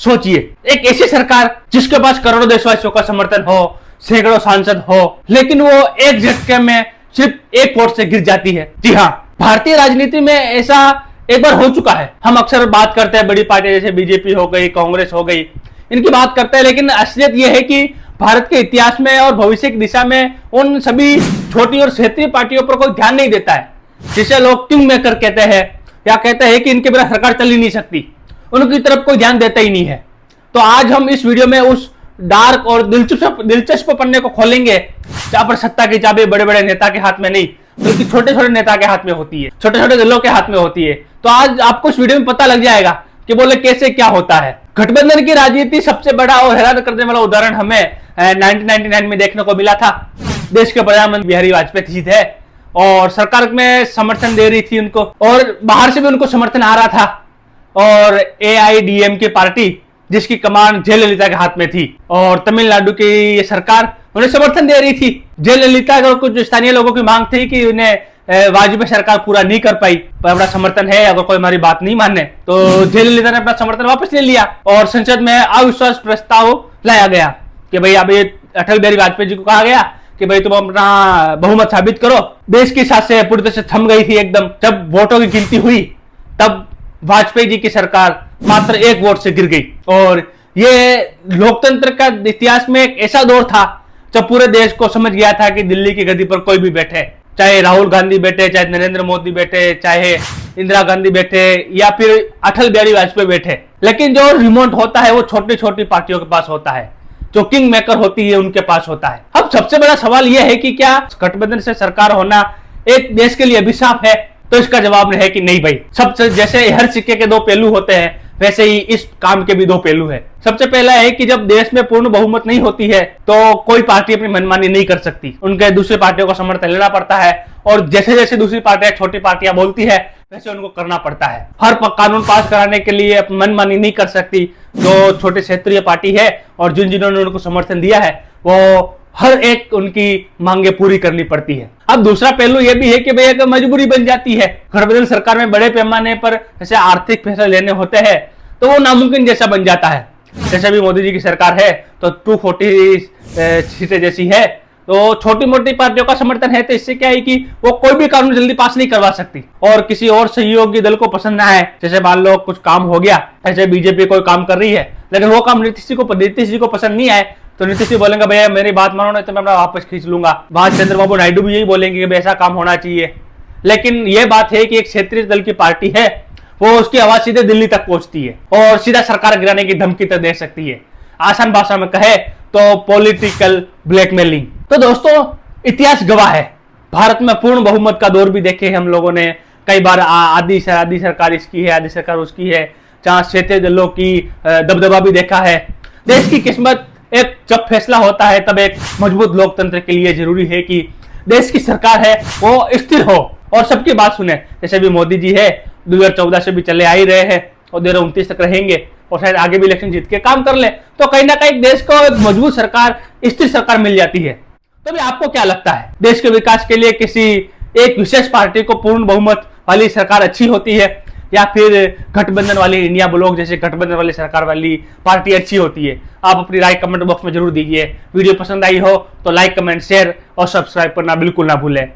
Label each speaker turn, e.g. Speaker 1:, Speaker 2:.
Speaker 1: सोचिए, एक ऐसी सरकार जिसके पास करोड़ों देशवासियों का समर्थन हो, सैकड़ों सांसद हो, लेकिन वो एक झटके में सिर्फ एक वोट से गिर जाती है। जी हाँ, भारतीय राजनीति में ऐसा एक बार हो चुका है। हम अक्सर बात करते हैं बड़ी पार्टी जैसे बीजेपी हो गई, कांग्रेस हो गई, इनकी बात करते हैं, लेकिन असलियत यह है कि भारत के इतिहास में और भविष्य की दिशा में उन सभी छोटी और क्षेत्रीय पार्टियों पर कोई ध्यान नहीं देता है, जिसे लोग किंग मेकर कहते हैं या कहते हैं कि इनके बिना सरकार चल ही नहीं सकती। उनकी तरफ कोई ध्यान देता ही नहीं है। तो आज हम इस वीडियो में उस डार्क और दिलचस्प पन्ने को खोलेंगे जहां पर सत्ता की चाबी बड़े बड़े नेता के हाथ में नहीं बल्कि छोटे छोटे नेता के हाथ में होती है, छोटे छोटे दलों के हाथ में होती है। तो आज आपको इस वीडियो में पता लग जाएगा कि बोले कैसे क्या होता है। गठबंधन की राजनीति सबसे बड़ा और हैरान करने वाला उदाहरण हमें 1999 में देखने को मिला था। देश के प्रधानमंत्री बिहारी वाजपेयी जी थे और सरकार में समर्थन दे रही थी उनको, और बाहर से भी उनको समर्थन आ रहा था। और AIADMK पार्टी जिसकी कमान जयललिता के हाथ में थी, और तमिलनाडु की ये सरकार उन्हें समर्थन दे रही थी। जयललिता और कुछ स्थानीय लोगों की मांग थी कि उन्हें वाजपेयी सरकार पूरा नहीं कर पाई, पर अपना समर्थन है, अगर कोई हमारी बात नहीं माने तो जयललिता ने अपना समर्थन वापस ले लिया और संसद में अविश्वास प्रस्ताव लाया गया कि भाई अब ये अटल बिहारी वाजपेयी जी को कहा गया कि भाई तुम अपना बहुमत साबित करो। देश की सांसें पूरी तरह से थम गई थी एकदम। जब वोटों की गिनती हुई तब वाजपेयी जी की सरकार मात्र एक वोट से गिर गई। और ये लोकतंत्र का इतिहास में एक ऐसा दौर था जब पूरे देश को समझ गया था कि दिल्ली की गद्दी पर कोई भी बैठे, चाहे राहुल गांधी बैठे, चाहे नरेंद्र मोदी बैठे, चाहे इंदिरा गांधी बैठे या फिर अटल बिहारी वाजपेयी बैठे, लेकिन जो रिमोट होता है वो छोटी छोटी पार्टियों के पास होता है, जो किंग मेकर होती है उनके पास होता है। अब सबसे बड़ा सवाल यह है कि क्या गठबंधन से सरकार होना एक देश के लिए अभिशाप है? तो इसका जवाब है कि नहीं भाई। सबसे जैसे हर सिक्के के दो पहलू होते हैं, वैसे ही इस काम के भी दो पहलू है। सबसे पहला है कि जब देश में पूर्ण बहुमत नहीं होती है तो कोई पार्टी अपनी मनमानी नहीं कर सकती, उनके दूसरी पार्टियों का समर्थन लेना पड़ता है, और जैसे जैसे दूसरी पार्टियां छोटी पार्टियां बोलती है वैसे उनको करना पड़ता है। हर कानून पास कराने के लिए मनमानी नहीं कर सकती जो छोटे क्षेत्रीय पार्टी है, और जिन्होंने उनको समर्थन दिया है वो हर एक उनकी मांगे पूरी करनी पड़ती है। अब दूसरा पहलू यह भी है कि भाई अगर मजबूरी बन जाती है, गठबंधन सरकार में बड़े पैमाने पर जैसे आर्थिक फैसले लेने होते हैं तो वो नामुमकिन जैसा बन जाता है। जैसे भी मोदी जी की सरकार है तो 240 सीटें जैसी है, तो छोटी मोटी पार्टियों का समर्थन है, तो इससे क्या है कि वो कोई भी कानून जल्दी पास नहीं करवा सकती, और किसी और सहयोगी दल को पसंद ना आए, जैसे मान लो कुछ काम हो गया, ऐसे बीजेपी कोई काम कर रही है लेकिन वो काम नीतीश जी को पसंद नहीं आए, तो नीतीश जी बोलेंगे भैया मेरी बात मानो नहीं तो मैं अपना वापस खींच लूंगा। वहां चंद्रबाबू नायडू भी यही बोलेंगे कि ऐसा काम होना चाहिए। लेकिन यह बात है कि एक क्षेत्रीय दल की पार्टी है, वो उसकी आवाज सीधे दिल्ली तक पहुंचती है और सीधा सरकार गिराने की धमकी तक दे सकती है। आसान भाषा में कहे तो पॉलिटिकल ब्लैकमेलिंग। तो दोस्तों, इतिहास गवाह है, भारत में पूर्ण बहुमत का दौर भी देखे हम लोगों ने कई बार। आधी सरकार इसकी है, आधी सरकार उसकी है, जहां क्षेत्रीय दलों की दबदबा भी देखा है। देश की किस्मत एक जब फैसला होता है तब एक मजबूत लोकतंत्र के लिए जरूरी है कि देश की सरकार है वो स्थिर हो और सबकी बात सुने। जैसे भी मोदी जी है 2014 से भी चले आ ही रहे हैं और 2029 तक रहेंगे, और शायद आगे भी इलेक्शन जीत के काम कर ले तो कहीं ना कहीं देश को एक मजबूत सरकार, स्थिर सरकार मिल जाती है। तो भी आपको क्या लगता है, देश के विकास के लिए किसी एक विशेष पार्टी को पूर्ण बहुमत वाली सरकार अच्छी होती है या फिर गठबंधन वाली इंडिया ब्लॉक जैसे गठबंधन वाली सरकार वाली पार्टी अच्छी होती है? आप अपनी राय कमेंट बॉक्स में जरूर दीजिए। वीडियो पसंद आई हो तो लाइक, कमेंट, शेयर और सब्सक्राइब करना बिल्कुल ना भूलें।